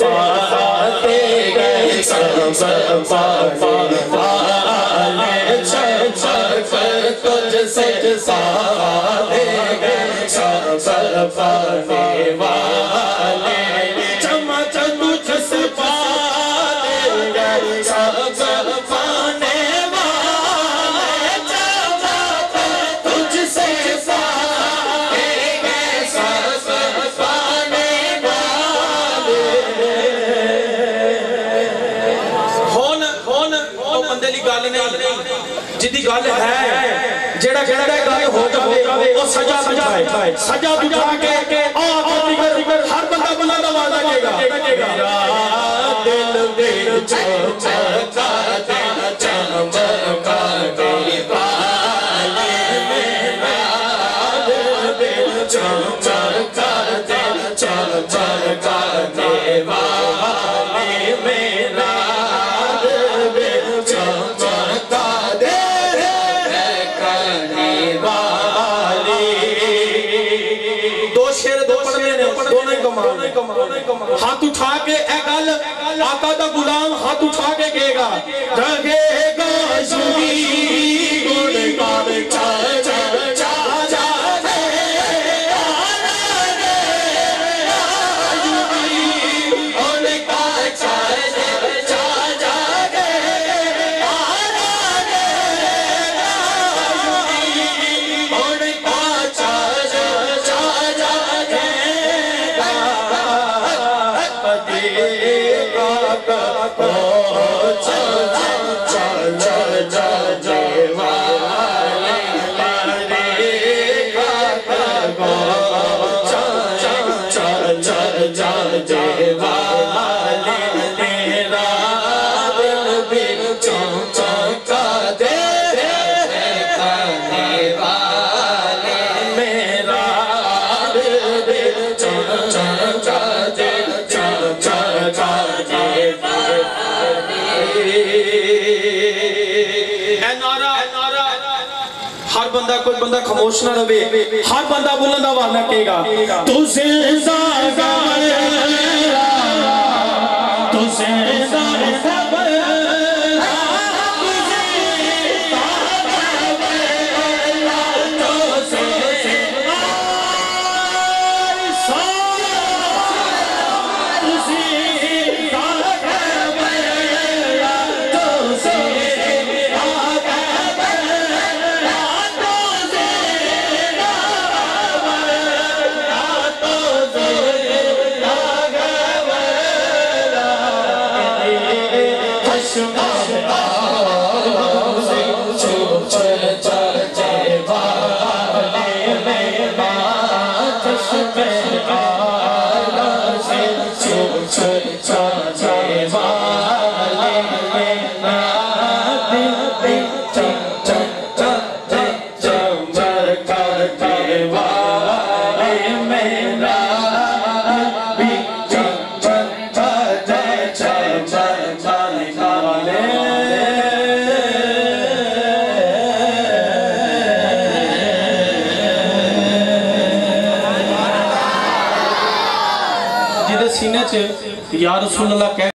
फाते गए सब वाले तुझसे सारे गए सब वाले चमच तुझसे पाले गए सब पाने वाले चमच तुझसे पाले गए सब पाने वाले होन बंदे दी गल नहीं जिदी गल है जेड़ा जेड़ा गल हो जावे वो सजा दिखाए सजा दिखा के हर बंदा बुलंद आवाज लगेगा दिल विच चमका दे चमका दे वाले मेरा दिल चमका दे चमका दे वाले मेरा हाथ उठा के गल आका दा गुलाम हाथ उठा के कहेगा रखेगा गुण गावे हर बंदा कोई बंदा खामोश ना रहे हर बंदा बुलंद आवाज में कहेगा तू जिंदा तू जिंदा सीने च या रसूल अल्लाह कह